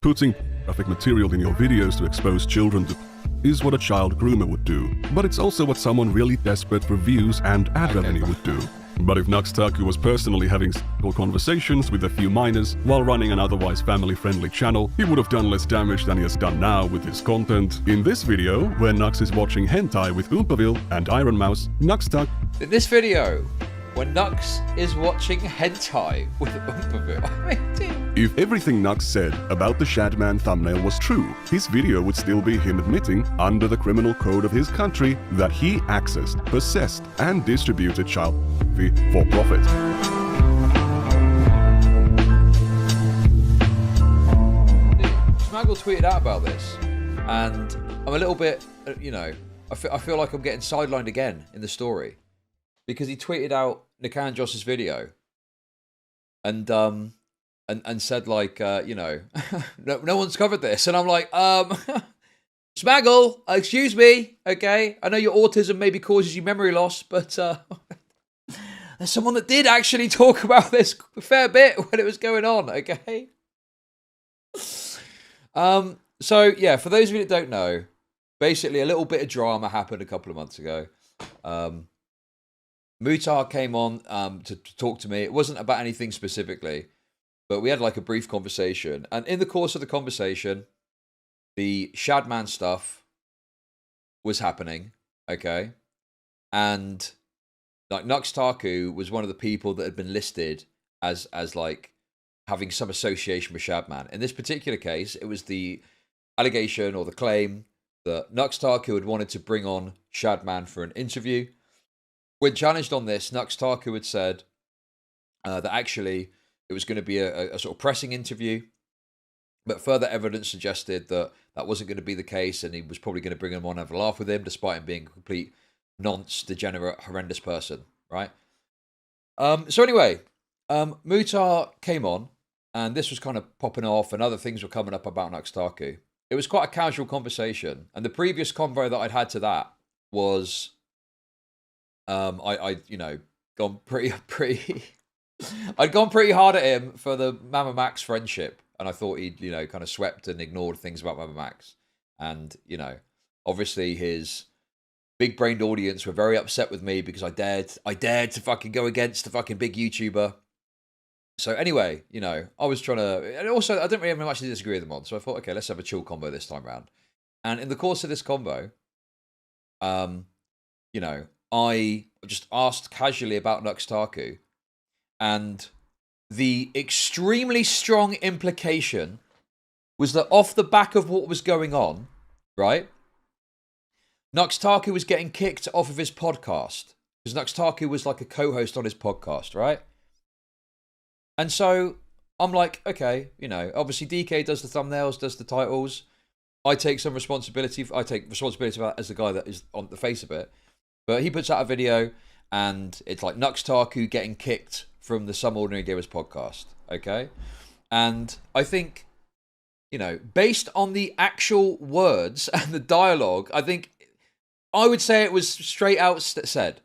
Putting graphic material in your videos to expose children to is what a child groomer would do, but it's also what someone really desperate for views and ad revenue would do. But if Nux Taku was personally having sexual conversations with a few minors while running an otherwise family-friendly channel, he would have done less damage than he has done now with his content. In this video, where Nux is watching hentai with Oompaville and Iron Mouse, Nux Taku... In this video, when Nux is watching hentai with Oompaville... If everything Nux said about the Shadman thumbnail was true, his video would still be him admitting, under the criminal code of his country, that he accessed, possessed, and distributed child pornography for profit. Smaggle tweeted out about this, and I'm a little bit, I feel like I'm getting sidelined again in the story, because he tweeted out Nikandros' video, and said like, no one's covered this, and I'm like, Smaggle, excuse me, okay, I know your autism maybe causes you memory loss, but there's someone that did actually talk about this a fair bit when it was going on, okay? So yeah, for those of you that don't know, basically a little bit of drama happened a couple of months ago. Mutahar came on to talk to me. It wasn't about anything specifically, but we had like a brief conversation. And in the course of the conversation, the Shadman stuff was happening, okay? And like Nux Taku was one of the people that had been listed as like having some association with Shadman. In this particular case, it was the allegation or the claim that Nux Taku had wanted to bring on Shadman for an interview. When challenged on this, Nux Taku had said that actually it was going to be a sort of pressing interview, but further evidence suggested that that wasn't going to be the case, and he was probably going to bring him on and have a laugh with him, despite him being a complete nonce, degenerate, horrendous person, right? So anyway, Mutahar came on, and this was kind of popping off, and other things were coming up about Nux Taku. It was quite a casual conversation, and the previous convo that I'd had to that was, I'd gone pretty, I'd gone pretty hard at him for the Mama Max friendship, and I thought he'd, kind of swept and ignored things about Mama Max, and obviously his big-brained audience were very upset with me because I dared to fucking go against the fucking big YouTuber. So anyway, I was trying to, and also I didn't really have much to disagree with them on, so I thought, okay, let's have a chill combo this time around. And in the course of this combo, I just asked casually about Nux Taku, and the extremely strong implication was that off the back of what was going on, right, Nux Taku was getting kicked off of his podcast, because Nux Taku was like a co-host on his podcast, right? And so I'm like, okay, obviously DK does the thumbnails, does the titles. I take some responsibility. I take responsibility for that as the guy that is on the face of it. But he puts out a video, and it's like Nux Taku getting kicked from the Some Ordinary Gamers podcast, okay? And I think, based on the actual words and the dialogue, I would say it was straight out said.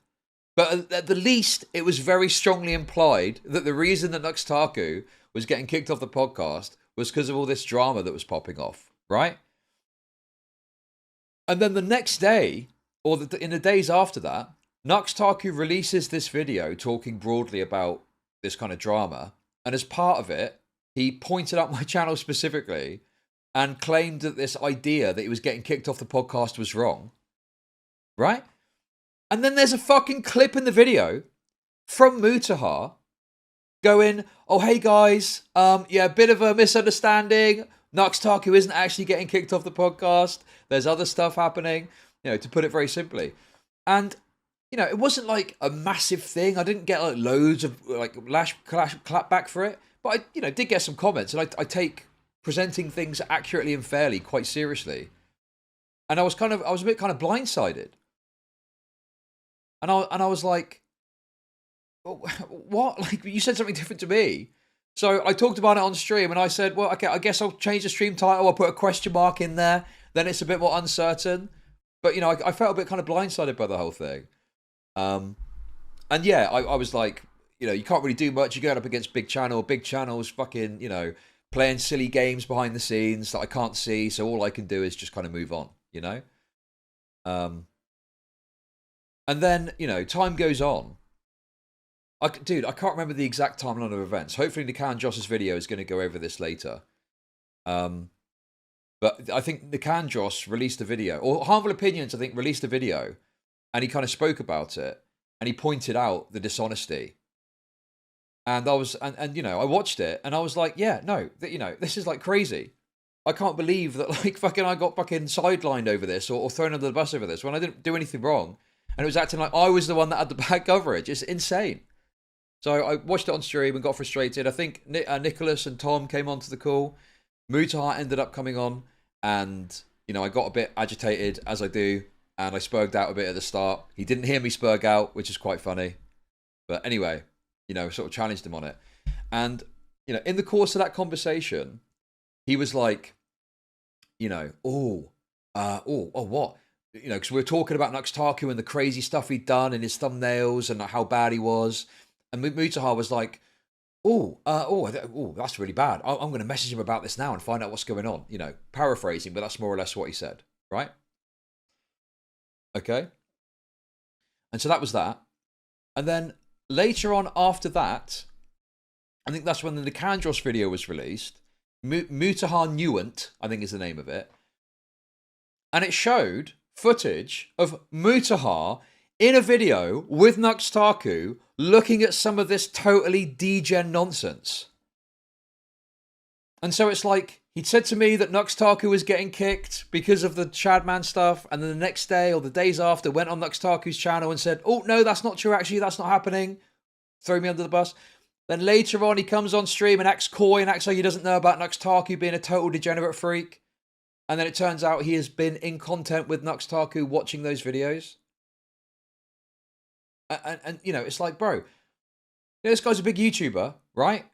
But at the least, it was very strongly implied that the reason that Nux Taku was getting kicked off the podcast was because of all this drama that was popping off, right? And then the next day, or in the days after that, Nux Taku releases this video talking broadly about this kind of drama. And as part of it, he pointed out my channel specifically and claimed that this idea that he was getting kicked off the podcast was wrong, right? And then there's a fucking clip in the video from Mutahar going, oh, hey guys, a bit of a misunderstanding. Nux Taku isn't actually getting kicked off the podcast. There's other stuff happening, to put it very simply. And, it wasn't like a massive thing. I didn't get like loads of like clap back for it. But I, did get some comments, and I take presenting things accurately and fairly quite seriously. And I was a bit blindsided. And I was like, what? Like, you said something different to me. So I talked about it on stream, and I said, well, okay, I guess I'll change the stream title. I'll put a question mark in there. Then it's a bit more uncertain. But, I felt a bit kind of blindsided by the whole thing. And yeah, I was like, you can't really do much. You're going up against big channels fucking, playing silly games behind the scenes that I can't see, so all I can do is just kind of move on, you know? And then, you know, time goes on. Dude, I can't remember the exact timeline of events. Hopefully Nikandros' video is going to go over this later. But I think Nikandros released a video, or Harmful Opinions, I think, released a video, and he kind of spoke about it, and he pointed out the dishonesty. And I was, and you know, I watched it, and I was like, yeah, no, you know, this is like crazy. I can't believe that, like, fucking I got fucking sidelined over this, or thrown under the bus over this, when I didn't do anything wrong. And it was acting like I was the one that had the bad coverage. It's insane. So I watched it on stream and got frustrated. I think Nicholas and Tom came onto the call. Mutahar ended up coming on, and, you know, I got a bit agitated, as I do, and I spurged out a bit at the start. He didn't hear me spurg out, which is quite funny. But anyway, you know, sort of challenged him on it. And, you know, in the course of that conversation, he was like, you know, what? You know, because we were talking about Nux Taku and the crazy stuff he'd done in his thumbnails and how bad he was. And Mutahar was like, that's really bad. I'm going to message him about this now and find out what's going on. You know, paraphrasing, but that's more or less what he said, right? Okay. And so that was that. And then later on after that, I think that's when the Nikandros video was released. Mutahar Nuant, I think is the name of it. And it showed footage of Mutahar in a video with Nux Taku looking at some of this totally degen nonsense. And so it's like, he'd said to me that Nux Taku was getting kicked because of the Chadman stuff, and then the next day or the days after went on Nux Taku's channel and said, oh, no, that's not true, actually, that's not happening. Throw me under the bus. Then later on, he comes on stream and acts coy and acts like he doesn't know about Nux Taku being a total degenerate freak. And then it turns out he has been in content with Nux Taku watching those videos. And you know, it's like, bro, you know, this guy's a big YouTuber, right?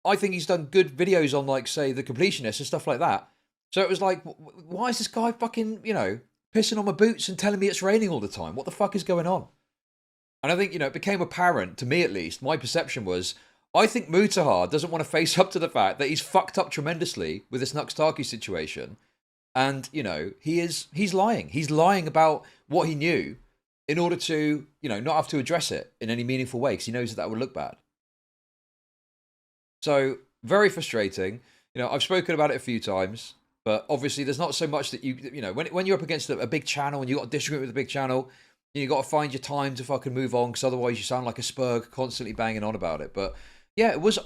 I think he's done good videos on, like, say, The Completionist and stuff like that. So it was like, why is this guy fucking, you know, pissing on my boots and telling me it's raining all the time? What the fuck is going on? And I think, you know, it became apparent, to me at least, my perception was, I think Mutahar doesn't want to face up to the fact that he's fucked up tremendously with this Nux Taku situation. And, you know, he's lying. He's lying about what he knew in order to, you know, not have to address it in any meaningful way, because he knows that would look bad. So, very frustrating. You know, I've spoken about it a few times, but obviously there's not so much that you know, when you're up against a big channel and you've got to disagree with a big channel, you got to find your time to fucking move on, because otherwise you sound like a spurg constantly banging on about it. But yeah, it was,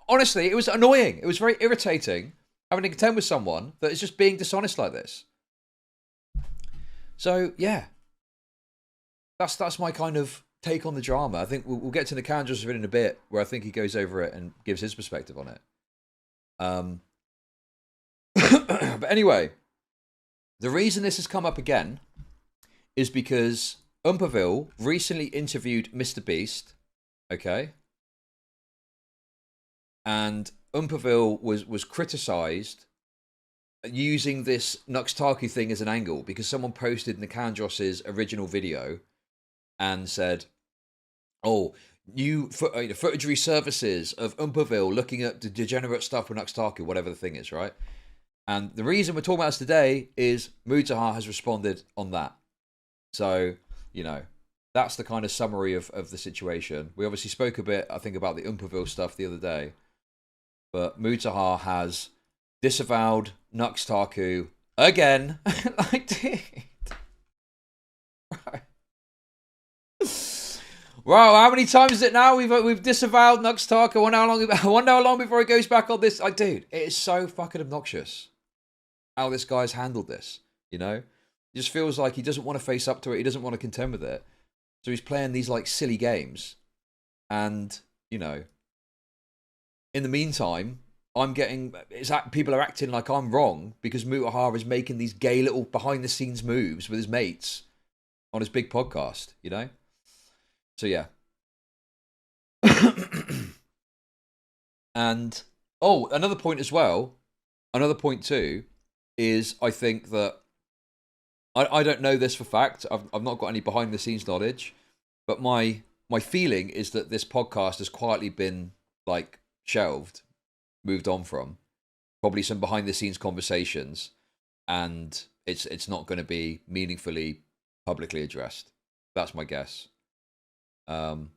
honestly, it was annoying. It was very irritating having to contend with someone that is just being dishonest like this. So yeah, that's my kind of take on the drama. I think we'll get to Nikandros in a bit, where I think he goes over it and gives his perspective on it. But anyway, the reason this has come up again is because Umperville recently interviewed Mr. Beast, okay? And Umperville was criticised using this Nux Taku thing as an angle, because someone posted Nikandros' original video and said, oh, new footage services of Umperville looking at the degenerate stuff with Nux Taku, whatever the thing is, right? And the reason we're talking about this today is Mutahar has responded on that. So, you know, that's the kind of summary of the situation. We obviously spoke a bit, I think, about the Umperville stuff the other day. But Mutahar has disavowed Nux Taku again. Like, dude. Right. Wow, how many times is it now? We've disavowed Nux Taku. I wonder how long before it goes back on this. Like, dude, it is so fucking obnoxious how this guy's handled this, you know? It just feels like he doesn't want to face up to it. He doesn't want to contend with it. So he's playing these, like, silly games. And, you know, in the meantime, people are acting like I'm wrong because Mutahar is making these gay little behind-the-scenes moves with his mates on his big podcast, you know? So, yeah. And, oh, another point as well, another point too, is I think that, I don't know this for fact, I've not got any behind-the-scenes knowledge, but my feeling is that this podcast has quietly been, like, shelved, moved on from, probably some behind the scenes conversations, and it's not going to be meaningfully publicly addressed. That's my guess. So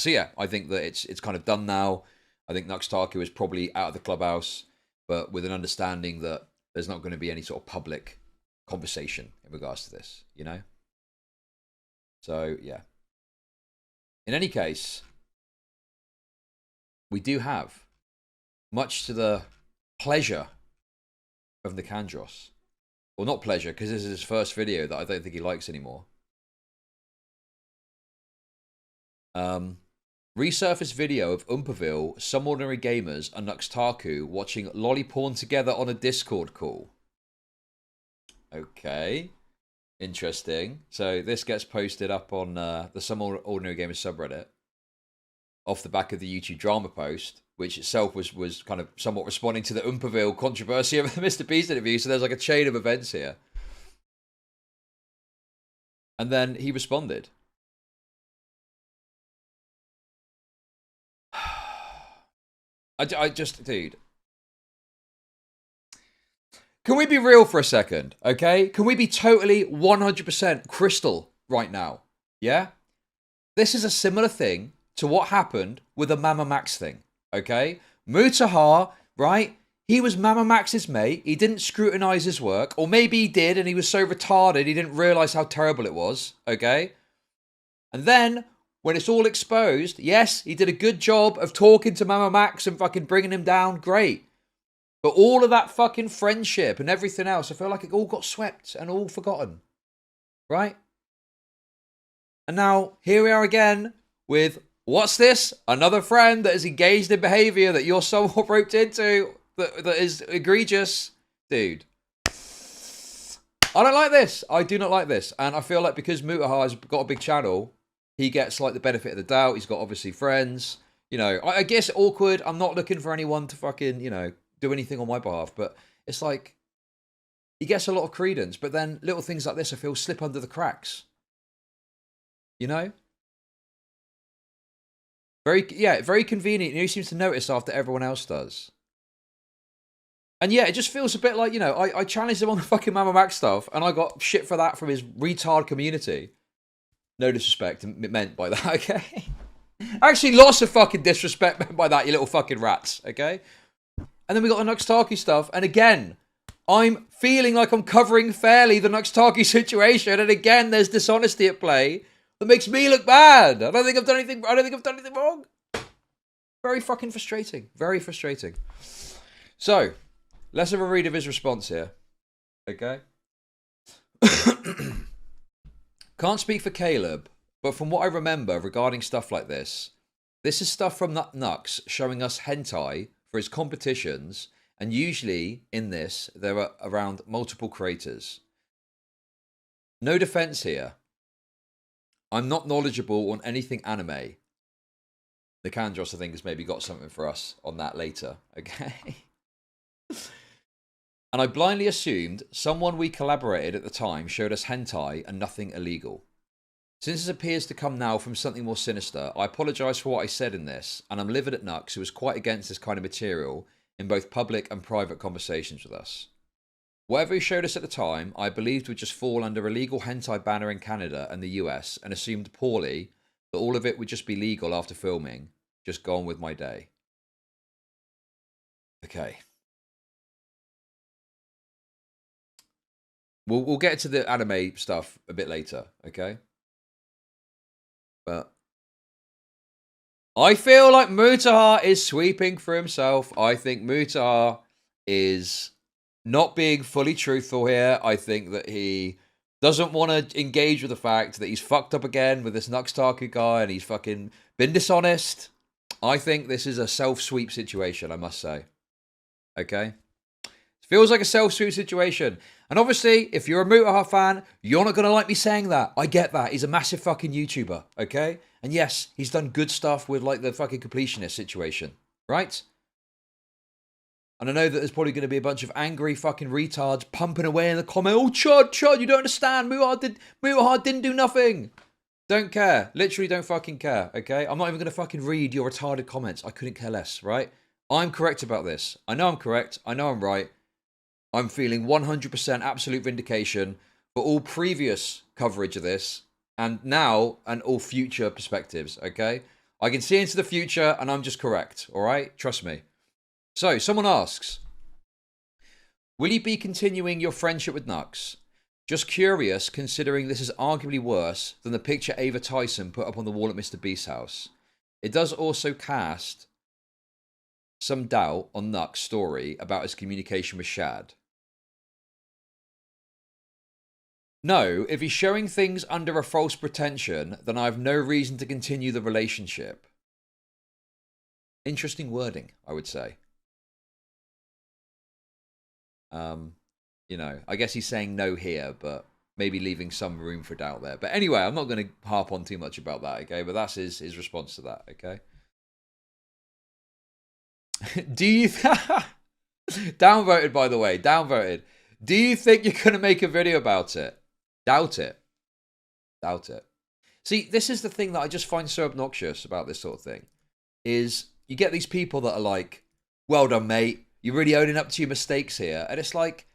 yeah, I think that it's kind of done now. I think Nux Taku is probably out of the clubhouse, but with an understanding that there's not going to be any sort of public conversation in regards to this, you know? So yeah. In any case, we do have, much to the pleasure of Nikandros, well, not pleasure, because this is his first video that I don't think he likes anymore. Resurfaced video of Umperville, Some Ordinary Gamers, and Nux Taku watching lolly porn together on a Discord call. Okay. Interesting. So this gets posted up on the Some Ordinary Gamers subreddit off the back of the YouTube drama post, which itself was kind of somewhat responding to the Umperville controversy of the Mr. Beast interview. So there's like a chain of events here. And then he responded. I just, dude. Can we be real for a second, okay? Can we be totally 100% crystal right now? Yeah? This is a similar thing to what happened with the Mama Max thing, okay? Mutahar, right? He was Mama Max's mate. He didn't scrutinize his work. Or maybe he did and he was so retarded he didn't realize how terrible it was, okay? And then, when it's all exposed, yes, he did a good job of talking to Mama Max and fucking bringing him down. Great. But all of that fucking friendship and everything else, I feel like it all got swept and all forgotten. Right? And now, here we are again with, what's this? Another friend that is engaged in behaviour that you're somewhat roped into that is egregious. Dude. I don't like this. I do not like this. And I feel like because Mutahar has got a big channel, he gets like the benefit of the doubt. He's got obviously friends. You know, I guess awkward. I'm not looking for anyone to fucking, you know, do anything on my behalf. But it's like, he gets a lot of credence. But then little things like this, I feel, slip under the cracks. You know? Very convenient. He seems to notice after everyone else does. And yeah, it just feels a bit like, you know, I challenged him on the fucking Mama Max stuff. And I got shit for that from his retard community. No disrespect meant by that, okay? Actually, lots of fucking disrespect meant by that, you little fucking rats, okay? And then we got the Nux Taku stuff, and again, I'm feeling like I'm covering fairly the Nux Taku situation, and again, there's dishonesty at play that makes me look bad. I don't think I've done anything wrong. Very fucking frustrating. Very frustrating. So, let's have a read of his response here. Okay? Can't speak for Caleb, but from what I remember regarding stuff like this is stuff from Nux showing us hentai for his competitions, and usually in this there are around multiple creators. No defense here. I'm not knowledgeable on anything anime. Nikandros, I think, has maybe got something for us on that later, okay? And I blindly assumed someone we collaborated at the time showed us hentai and nothing illegal. Since this appears to come now from something more sinister, I apologise for what I said in this, and I'm livid at Nux, who was quite against this kind of material in both public and private conversations with us. Whatever he showed us at the time, I believed would just fall under a legal hentai banner in Canada and the US, and assumed poorly that all of it would just be legal after filming. Just go on with my day. Okay. We'll get to the anime stuff a bit later, okay? But I feel like Mutahar is sweeping for himself. I think Mutahar is not being fully truthful here. I think that he doesn't want to engage with the fact that he's fucked up again with this Nux Taku guy and he's fucking been dishonest. I think this is a self-sweep situation, I must say. Okay? Feels like a self-sweep situation. And obviously, if you're a Mutahar fan, you're not going to like me saying that. I get that. He's a massive fucking YouTuber, okay? And yes, he's done good stuff with like the fucking completionist situation, right? And I know that there's probably going to be a bunch of angry fucking retards pumping away in the comment. Oh, Chud, you don't understand. Mutahar didn't do nothing. Don't care. Literally don't fucking care, okay? I'm not even going to fucking read your retarded comments. I couldn't care less, right? I'm correct about this. I know I'm correct. I know I'm right. I'm feeling 100% absolute vindication for all previous coverage of this and now and all future perspectives, okay? I can see into the future and I'm just correct, all right? Trust me. So, someone asks, will you be continuing your friendship with Nux? Just curious, considering this is arguably worse than the picture Ava Tyson put up on the wall at Mr. Beast's house. It does also cast some doubt on Nux' story about his communication with Shad. No, if he's showing things under a false pretension, then I have no reason to continue the relationship. Interesting wording, I would say. You know, I guess he's saying no here, but maybe leaving some room for doubt there. But anyway, I'm not going to harp on too much about that, okay? But that's his response to that, okay? Do you... downvoted, by the way. Downvoted. Do you think you're going to make a video about it? Doubt it. Doubt it. See, this is the thing that I just find so obnoxious about this sort of thing. Is you get these people that are like, well done, mate. You're really owning up to your mistakes here. And it's like,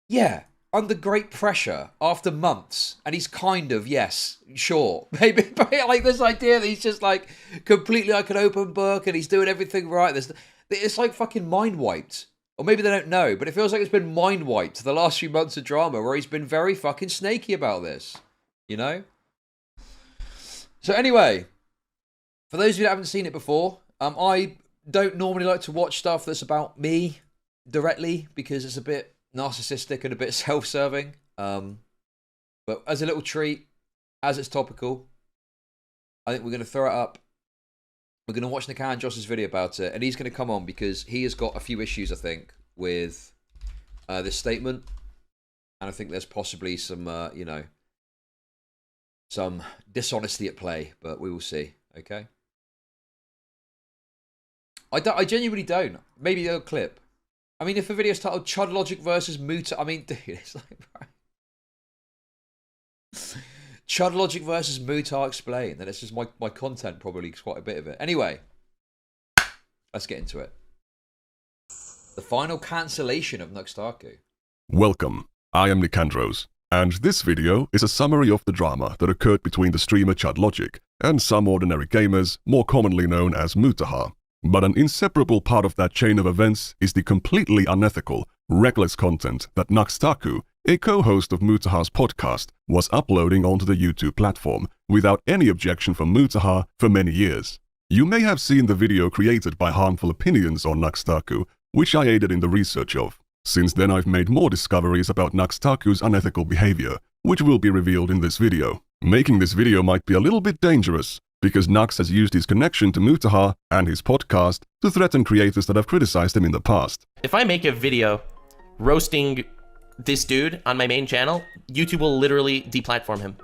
yeah, under great pressure after months. And he's kind of, yes, sure. Maybe like this idea that he's just like completely like an open book and he's doing everything right. It's like fucking mind wiped. Or maybe they don't know, but it feels like it's been mind wiped the last few months of drama where he's been very fucking snaky about this. You know? So anyway, for those of you that haven't seen it before, I don't normally like to watch stuff that's about me directly because it's a bit narcissistic and a bit self-serving. But as a little treat, as it's topical, I think we're going to throw it up. We're going to watch Nikandros' video about it, and he's going to come on because he has got a few issues, I think, with this statement. And I think there's possibly some, you know, some dishonesty at play, but we will see, okay? I genuinely don't. Maybe a clip. I mean, if a video's titled ChudLogic versus Mutahar... I mean, dude, it's like... ChudLogic versus Mutahar explained. Then it's just my content, probably quite a bit of it. Anyway, let's get into it. The final cancellation of Nux Taku. Welcome, I am Nikandros, and this video is a summary of the drama that occurred between the streamer ChudLogic and some ordinary gamers, more commonly known as Mutahar. But an inseparable part of that chain of events is the completely unethical, reckless content that Nux Taku, a co-host of Mutahar's podcast, was uploading onto the YouTube platform without any objection from Mutahar for many years. You may have seen the video created by Harmful Opinions on Nux Taku, which I aided in the research of. Since then I've made more discoveries about Nux Taku's unethical behavior, which will be revealed in this video. Making this video might be a little bit dangerous, because Nux has used his connection to Mutahar and his podcast to threaten creators that have criticized him in the past. If I make a video roasting this dude on my main channel, YouTube will literally deplatform him.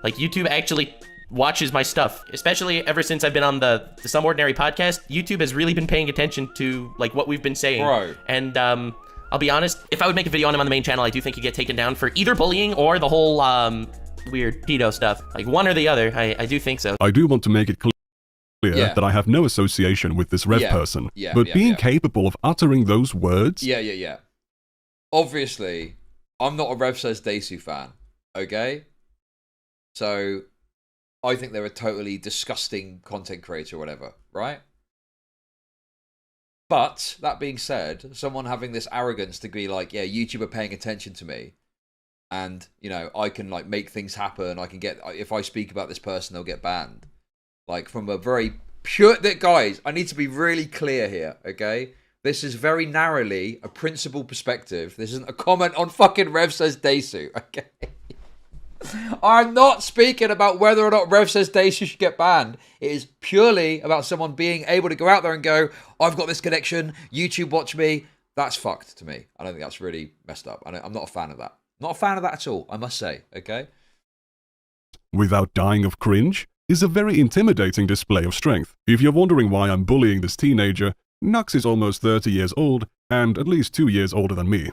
Like, YouTube actually watches my stuff, especially ever since I've been on the Some Ordinary podcast. YouTube has really been paying attention to like what we've been saying. Bro. And I'll be honest, if I would make a video on him on the main channel, I do think he'd get taken down for either bullying or the whole weird pedo stuff. Like one or the other. I do think so. I do want to make it clear that I have no association with this Rev person, but being capable of uttering those words... Yeah. Obviously, I'm not a Rev Says Desu fan, okay? So, I think they're a totally disgusting content creator or whatever, right? But, that being said, someone having this arrogance to be like, yeah, YouTube are paying attention to me, and, you know, I can, like, make things happen, I can get, if I speak about this person, they'll get banned. Like, from a very pure, guys, I need to be really clear here, okay? This is very narrowly a principal perspective. This isn't a comment on fucking Rev Says Desu, okay? I'm not speaking about whether or not Rev Says Desu should get banned. It is purely about someone being able to go out there and go, I've got this connection, YouTube watch me. That's fucked to me. I don't think that's really messed up. I'm not a fan of that. Not a fan of that at all, I must say, okay? Without dying of cringe is a very intimidating display of strength. If you're wondering why I'm bullying this teenager, Nux is almost 30 years old and at least 2 years older than me.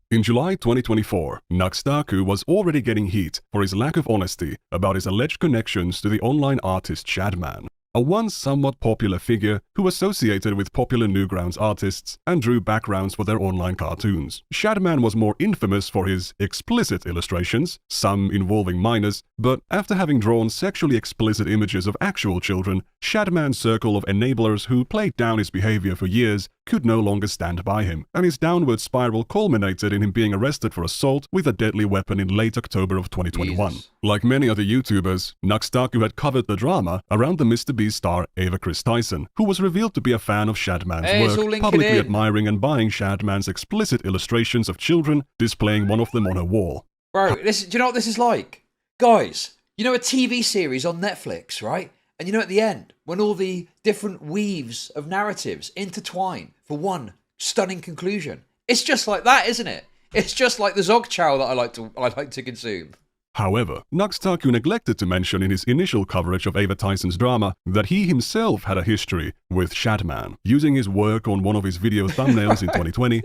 In July 2024, Nux Taku was already getting heat for his lack of honesty about his alleged connections to the online artist Shadman. a once somewhat popular figure who associated with popular Newgrounds artists and drew backgrounds for their online cartoons. Shadman was more infamous for his explicit illustrations, some involving minors, but after having drawn sexually explicit images of actual children, Shadman's circle of enablers who played down his behavior for years could no longer stand by him, and his downward spiral culminated in him being arrested for assault with a deadly weapon in late October of 2021. Jesus. Like many other YouTubers, Nux Taku had covered the drama around the Mr. Beast star Ava Chris Tyson, who was revealed to be a fan of Shadman's Hey, it's all work, linking publicly in. admiring and buying Shadman's explicit illustrations of children, displaying one of them on her wall. Bro, do you know what this is like? Guys, you know a TV series on Netflix, right? And you know at the end, when all the different weaves of narratives intertwine for one stunning conclusion. It's just like that, isn't it? It's just like the Zog Chow that I like to consume. However, Nux Taku neglected to mention in his initial coverage of Ava Tyson's drama that he himself had a history with Shadman, using his work on one of his video thumbnails in 2020.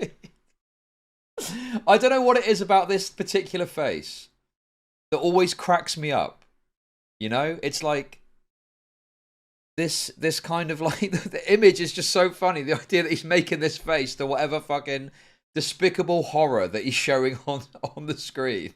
I don't know what it is about this particular face that always cracks me up. You know, it's like this kind of like the image is just so funny. The idea that he's making this face to whatever fucking despicable horror that he's showing on the screen.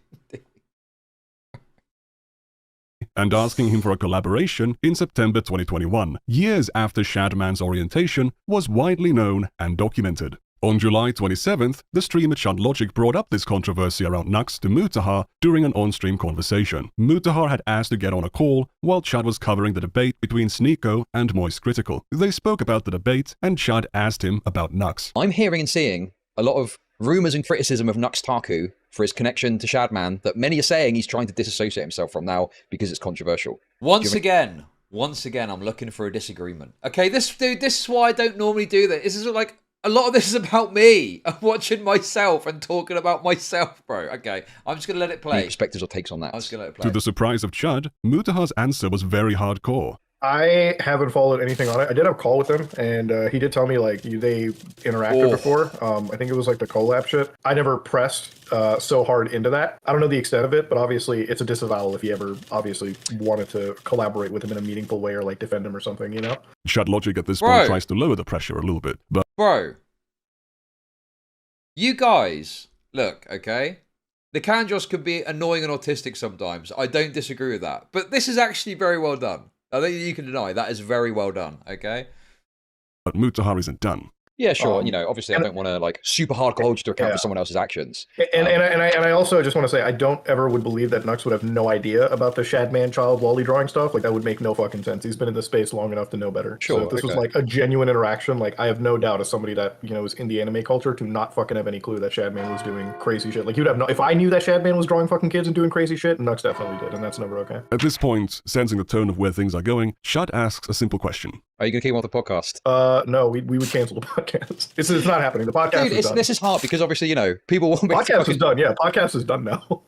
And asking him for a collaboration in September 2021, years after Shadman's orientation was widely known and documented. On July 27th, the streamer ChudLogic brought up this controversy around Nux to Mutahar during an on-stream conversation. Mutahar had asked to get on a call while Chud was covering the debate between Sneeko and Moist Critical. They spoke about the debate, and Chud asked him about Nux. I'm hearing and seeing a lot of rumours and criticism of Nux Taku for his connection to Shadman that many are saying he's trying to disassociate himself from now because it's controversial. Once again, I'm looking for a disagreement. Okay, this is why I don't normally do that. This is like, a lot of this is about me. I'm watching myself and talking about myself, bro. Okay, I'm just going to let it play. Any perspectives or takes on that? I'm just going to let it play. To the surprise of Chud, Mutahar's answer was very hardcore. I haven't followed anything on it. I did have a call with him, and he did tell me like they interacted before. I think it was like the collab shit. I never pressed so hard into that. I don't know the extent of it, but obviously it's a disavowal if he ever obviously wanted to collaborate with him in a meaningful way or like defend him or something, you know? ChudLogic at this point tries to lower the pressure a little bit, but... Bro, you guys, look, okay? Nikandros can be annoying and autistic sometimes. I don't disagree with that. But this is actually very well done. I think you can deny that is very well done, okay? But Mutahar isn't done. Yeah, sure. You know, obviously I don't want to like super hardcore hold you to account for someone else's actions. And I also just want to say I don't ever would believe that Nux would have no idea about the Shadman child lolly drawing stuff. Like that would make no fucking sense. He's been in this space long enough to know better. Sure. So if this was like a genuine interaction, like I have no doubt as somebody that, you know, is in the anime culture to not fucking have any clue that Shadman was doing crazy shit. Like you'd have no, if I knew that Shadman was drawing fucking kids and doing crazy shit, Nux definitely did, and that's never okay. At this point, sensing the tone of where things are going, Chud asks a simple question. Are you going to keep him off the podcast? No, we would cancel the podcast. It's not happening. The podcast is done. This is hard because obviously, you know, people won't be... Podcast is done, yeah. Podcast is done now.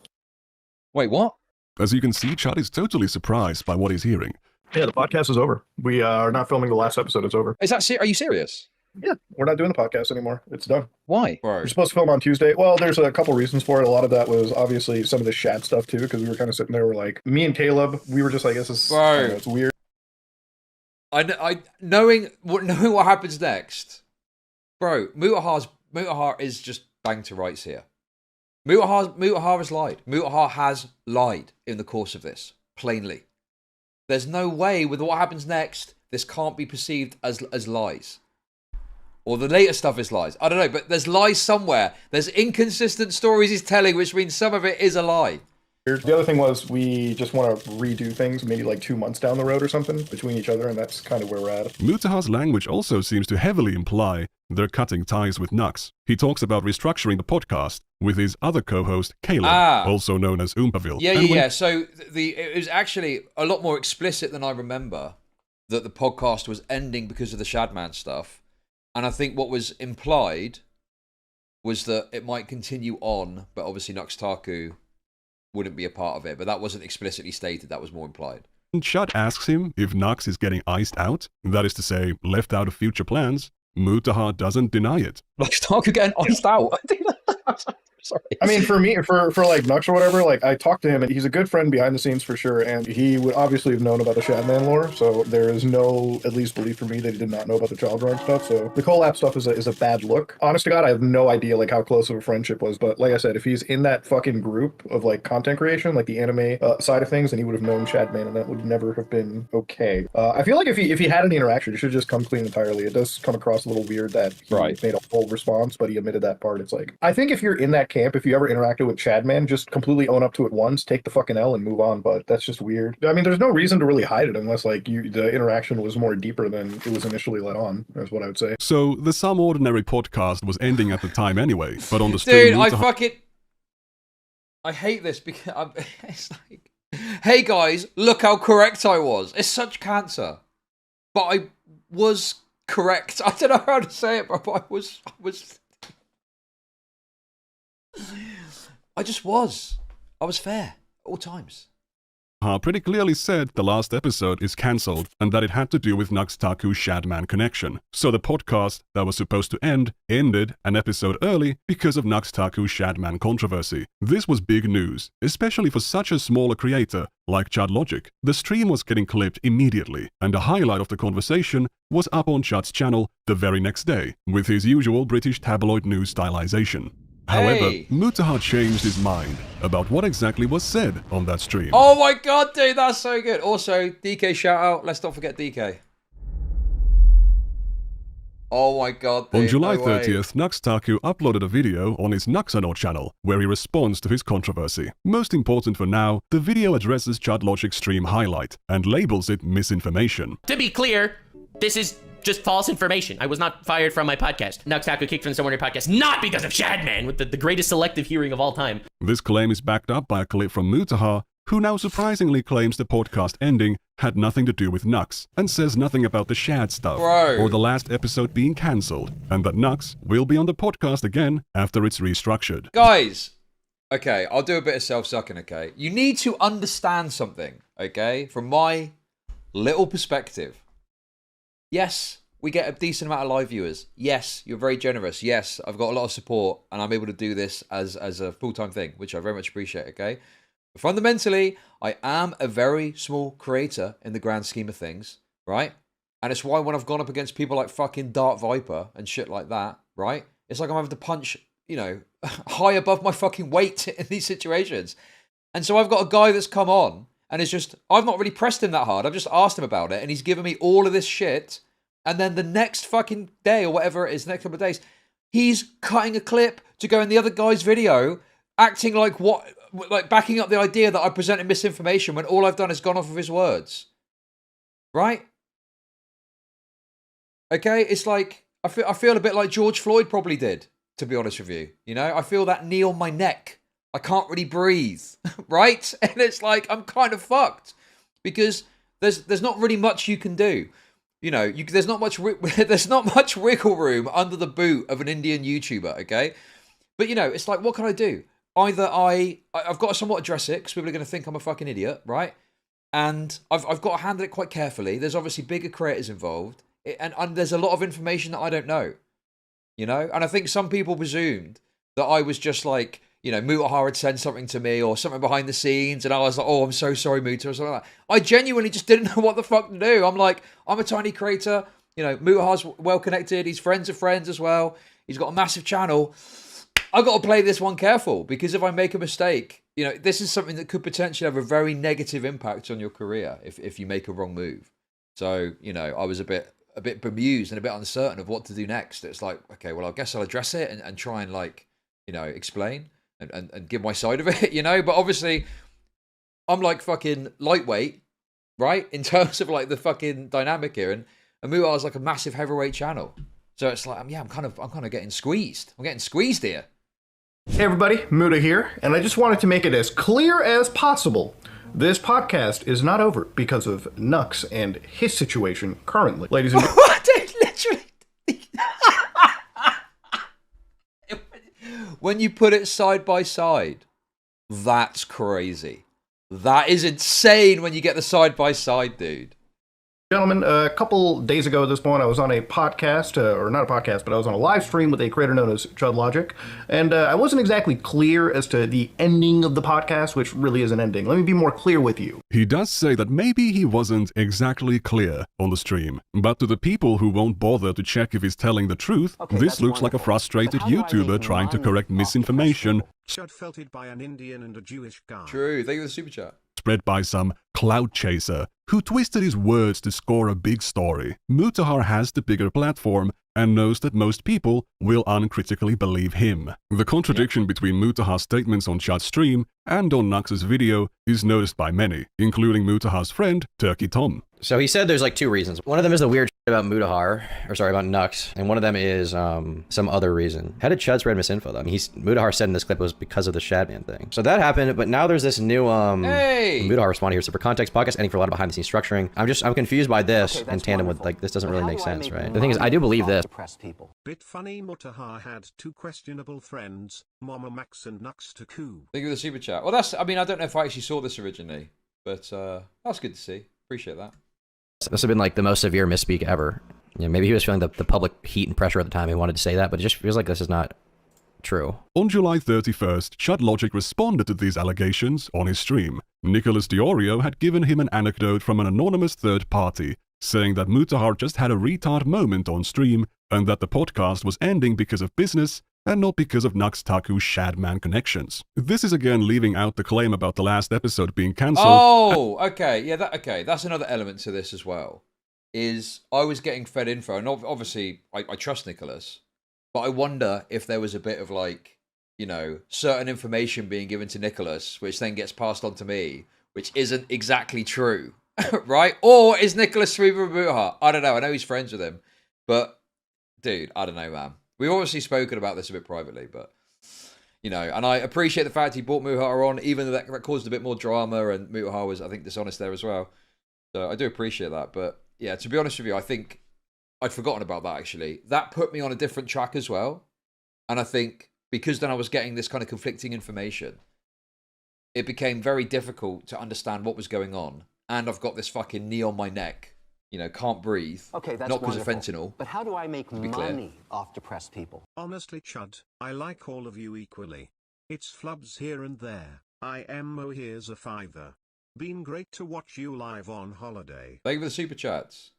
Wait, what? As you can see, Chud is totally surprised by what he's hearing. Yeah, the podcast is over. We are not filming the last episode. It's over. Is that are you serious? Yeah, we're not doing the podcast anymore. It's done. Why? We're supposed to film on Tuesday. Well, there's a couple reasons for it. A lot of that was obviously some of the Shad stuff too, because we were kind of sitting there, we're like, me and Caleb, we were just like, this is, I don't know, it's weird. Knowing what happens next, bro. Mutahar is just bang to rights here. Mutahar has lied. Mutahar has lied in the course of this, plainly. There's no way with what happens next, this can't be perceived as lies. Or the later stuff is lies. I don't know, but there's lies somewhere. There's inconsistent stories he's telling, which means some of it is a lie. The other thing was we just want to redo things maybe like 2 months down the road or something between each other, and that's kind of where we're at. Mutahar's language also seems to heavily imply they're cutting ties with Nux. He talks about restructuring the podcast with his other co-host, Caleb, also known as Oompaville. Yeah. So it was actually a lot more explicit than I remember that the podcast was ending because of the Shadman stuff. And I think what was implied was that it might continue on, but obviously Nux Taku wouldn't be a part of it. But that wasn't explicitly stated, that was more implied. Chud asks him if Nux is getting iced out, that is to say, left out of future plans. Mutahar doesn't deny it. Nux Taku getting iced out? Sorry. I mean, for me, for like Nux or whatever, like I talked to him and he's a good friend behind the scenes for sure. And he would obviously have known about the Shadman lore. So there is no, at least belief for me that he did not know about the child drawing stuff. So the collab stuff is a bad look. Honest to God, I have no idea like how close of a friendship was. But like I said, if he's in that fucking group of like content creation, like the anime side of things, then he would have known Shadman and that would never have been okay. I feel like if he had any interaction, it should just come clean entirely. It does come across a little weird that he made a full response, but he admitted that part. It's like, I think if you're in that camp, if you ever interacted with Chadman, just completely own up to it once, take the fucking L and move on. But that's just weird. I mean, there's no reason to really hide it unless like the interaction was more deeper than it was initially let on. That's what I would say. So the Some Ordinary podcast was ending at the time anyway, but on the stream, Dude, I hate this because it's like, hey guys, look how correct I was. It's such cancer, but I was correct. I don't know how to say it, but I was. I just was. I was fair at all times. Pretty clearly said the last episode is cancelled and that it had to do with Nux Taku's Shadman connection. So the podcast that was supposed to end ended an episode early because of Nux Taku's Shadman controversy. This was big news, especially for such a smaller creator like ChudLogic. The stream was getting clipped immediately, and a highlight of the conversation was up on Chud's channel the very next day, with his usual British tabloid news stylization. However, Mutahar changed his mind about what exactly was said on that stream. Oh my god, dude, that's so good. Also, DK shout out. Let's not forget DK. Oh my god, dude, on July 30th, Nux Taku uploaded a video on his Nuxanor channel where he responds to his controversy. Most important for now, the video addresses ChudLogic's stream highlight and labels it misinformation. To be clear, this is just false information. I was not fired from my podcast. Nux Taku kicked from Some Ordinary podcast, not because of Shadman, with the greatest selective hearing of all time. This claim is backed up by a clip from Mutahar, who now surprisingly claims the podcast ending had nothing to do with Nux, and says nothing about the Shad stuff, or the last episode being cancelled, and that Nux will be on the podcast again after it's restructured. Guys, okay, I'll do a bit of self-sucking, okay? You need to understand something, okay? From my little perspective. Yes, we get a decent amount of live viewers. Yes, you're very generous. Yes, I've got a lot of support and I'm able to do this as a full-time thing, which I very much appreciate, okay? But fundamentally, I am a very small creator in the grand scheme of things, right? And it's why when I've gone up against people like fucking Dart Viper and shit like that, right? It's like I'm having to punch, you know, high above my fucking weight in these situations. And so I've got a guy that's come on and it's just, I've not really pressed him that hard. I've just asked him about it and he's given me all of this shit. And then the next fucking day or whatever it is, the next couple of days, he's cutting a clip to go in the other guy's video, acting like backing up the idea that I presented misinformation when all I've done is gone off of his words. Right? Okay? It's like, I feel a bit like George Floyd probably did, to be honest with you. You know? I feel that knee on my neck. I can't really breathe, right? And it's like, I'm kind of fucked because there's not really much you can do. You know, there's not much wiggle room under the boot of an Indian YouTuber, okay? But, you know, it's like, what can I do? Either I've got to somewhat address it because people are going to think I'm a fucking idiot, right? And I've got to handle it quite carefully. There's obviously bigger creators involved. And there's a lot of information that I don't know, you know? And I think some people presumed that I was just like, you know, Mutahar had sent something to me or something behind the scenes, and I was like, oh, I'm so sorry, Muta, or something like that. I genuinely just didn't know what the fuck to do. I'm like, I'm a tiny creator. You know, Mutahar's well-connected. He's friends of friends as well. He's got a massive channel. I've got to play this one careful, because if I make a mistake, you know, this is something that could potentially have a very negative impact on your career if you make a wrong move. So, you know, I was a bit bemused and a bit uncertain of what to do next. It's like, okay, well, I guess I'll address it and try and, like, you know, explain. And give my side of it, you know? But obviously, I'm like fucking lightweight, right? In terms of like the fucking dynamic here. And Mutahar's like a massive heavyweight channel. So it's like, I'm kind of getting squeezed. I'm getting squeezed here. Hey everybody, Muta here. And I just wanted to make it as clear as possible. This podcast is not over because of Nux and his situation currently. Ladies and gentlemen. What? Literally. When you put it side by side, that's crazy. That is insane when you get the side by side, dude. Gentlemen, a couple days ago at this point, I was on a podcast, or not a podcast, but I was on a live stream with a creator known as ChudLogic, and I wasn't exactly clear as to the ending of the podcast, which really is an ending. Let me be more clear with you. He does say that maybe he wasn't exactly clear on the stream, but to the people who won't bother to check if he's telling the truth, this looks like a frustrated YouTuber trying to correct misinformation Chud felted by an Indian and a Jewish guy. True. Thank you for the super chat. spread by some cloud chaser who twisted his words to score a big story. Mutahar has the bigger platform and knows that most people will uncritically believe him. The contradiction between Mutahar's statements on Chud's stream and on Nux's video is noticed by many, including Mutahar's friend, Turkey Tom. So he said there's like two reasons. One of them is the weird shit about Mutahar, or sorry, about Nux, and one of them is some other reason. How did Chud spread misinfo though? I mean, Mutahar said in this clip it was because of the Shadman thing. So that happened, but now there's this new Mutahar responding here. So for context, podcast ending for a lot of behind the scenes structuring. I'm confused by this in tandem with like this doesn't really make sense, right? The thing is, I do believe this. Bit funny, Mutahar had two questionable friends, Mama Max and Nux Taku. Thank you for the super chat. Well, I mean, I don't know if I actually saw this originally, but that's good to see. Appreciate that. This has been like the most severe misspeak ever. You know, maybe he was feeling the public heat and pressure at the time. He wanted to say that, but it just feels like this is not true. On July 31st, ChudLogic responded to these allegations on his stream. Nicholas Diorio had given him an anecdote from an anonymous third party, saying that Mutahar just had a retard moment on stream and that the podcast was ending because of business and not because of Nux Taku's Shadman connections. This is again leaving out the claim about the last episode being cancelled. Oh, okay. Yeah, that's another element to this as well. Is I was getting fed info, and obviously I trust Nicholas, but I wonder if there was a bit of like, you know, certain information being given to Nicholas, which then gets passed on to me, which isn't exactly true, right? Or is Nicholas Sweeper Mutahar? I don't know. I know he's friends with him, but dude, I don't know, man. We've obviously spoken about this a bit privately, but, you know, and I appreciate the fact he brought Mutahar on, even though that caused a bit more drama, and Mutahar was, I think, dishonest there as well. So I do appreciate that. But, yeah, to be honest with you, I think I'd forgotten about that, actually. That put me on a different track as well. And I think because then I was getting this kind of conflicting information, it became very difficult to understand what was going on. And I've got this fucking knee on my neck. You know, can't breathe. Okay, that's not because of wonderful. fentanyl. But how do I make be money clear. off depressed people? Honestly, Chud, I like all of you equally. It's flubs here and there. IMO here's a $5. Been great to watch you live on holiday. Thank you for the super chats.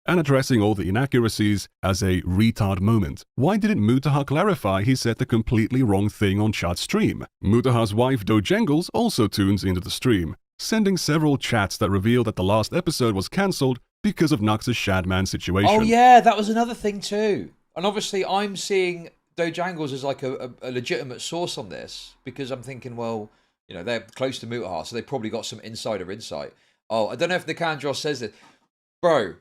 And addressing all the inaccuracies as a retard moment. Why didn't Mutahar clarify he said the completely wrong thing on Chud's stream? Mutahar's wife Dojangles also tunes into the stream, sending several chats that reveal that the last episode was cancelled because of Nux's Shadman situation. Oh yeah, that was another thing too. And obviously I'm seeing Dojangles as like a legitimate source on this, because I'm thinking, well, you know, they're close to Mutahar, so they probably got some insider insight. Oh, I don't know if Nikandros says this. Bro.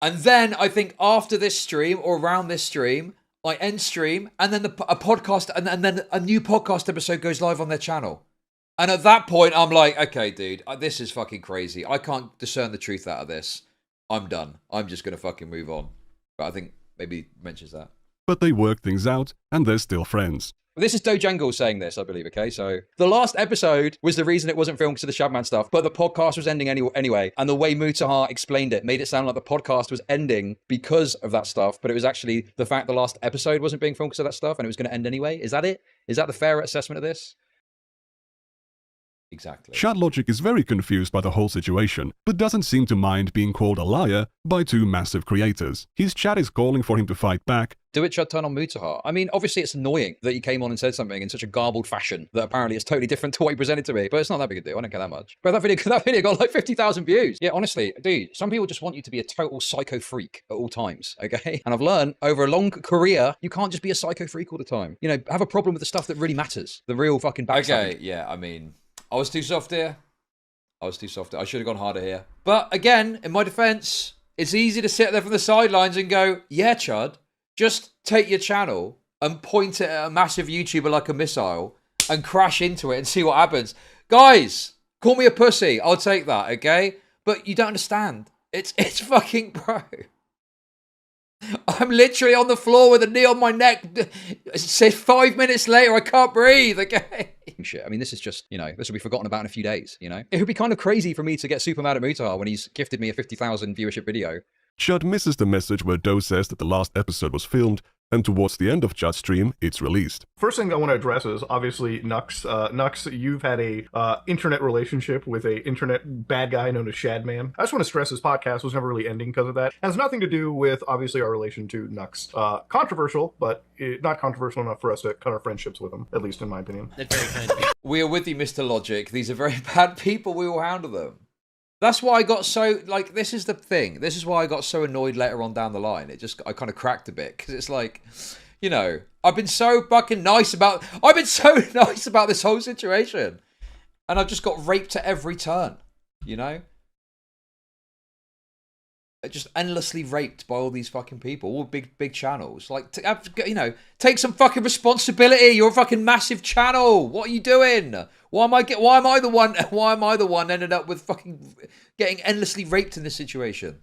And then I think after this stream, or around this stream, I end stream, and then a podcast, and then a new podcast episode goes live on their channel. And at that point, I'm like, okay, dude, this is fucking crazy. I can't discern the truth out of this. I'm done. I'm just going to fucking move on. But I think maybe he mentions that. But they work things out, and they're still friends. This is Dojangle saying this, I believe, okay? So the last episode was the reason it wasn't filmed because of the Shadman stuff, but the podcast was ending anyway. And the way Mutahar explained it made it sound like the podcast was ending because of that stuff, but it was actually the fact the last episode wasn't being filmed because of that stuff, and it was going to end anyway. Is that it? Is that the fair assessment of this? Exactly. ChudLogic is very confused by the whole situation, but doesn't seem to mind being called a liar by two massive creators. His chat is calling for him to fight back. Do it, Chud, turn on Mutahar. I mean, obviously it's annoying that he came on and said something in such a garbled fashion that apparently is totally different to what he presented to me, but it's not that big a deal. I don't care that much. But that video got like 50,000 views. Yeah, honestly, dude, some people just want you to be a total psycho freak at all times, okay? And I've learned over a long career, you can't just be a psycho freak all the time. You know, have a problem with the stuff that really matters. The real fucking backstabbing. Okay, yeah, I mean, I was too soft here. I should have gone harder here. But again, in my defense, it's easy to sit there from the sidelines and go, yeah, Chud, just take your channel and point it at a massive YouTuber like a missile and crash into it and see what happens. Guys, call me a pussy. I'll take that, okay? But you don't understand. It's fucking bro. I'm literally on the floor with a knee on my neck. It says 5 minutes later, I can't breathe. Okay. Shit. I mean, this is just, you know, this will be forgotten about in a few days, you know? It would be kind of crazy for me to get super mad at Mutahar when he's gifted me a 50,000 viewership video. Chud misses the message where Doe says that the last episode was filmed, and towards the end of Chud's stream, it's released. First thing I want to address is obviously Nux. Nux, you've had a internet relationship with a internet bad guy known as Shadman. I just want to stress this podcast was never really ending because of that. It has nothing to do with obviously our relation to Nux. Controversial, but not controversial enough for us to cut our friendships with him, at least in my opinion. That's very kind of you. We are with you, Mr. Logic. These are very bad people. We will handle them. That's why I got so, like, this is the thing. This is why I got so annoyed later on down the line. I kind of cracked a bit because it's like, you know, I've been so fucking nice about this whole situation. And I've just got raped at every turn, you know? Just endlessly raped by all these fucking people, all big channels. Like, you know, take some fucking responsibility. You're a fucking massive channel. What are you doing? Why am I the one ended up with fucking getting endlessly raped in this situation?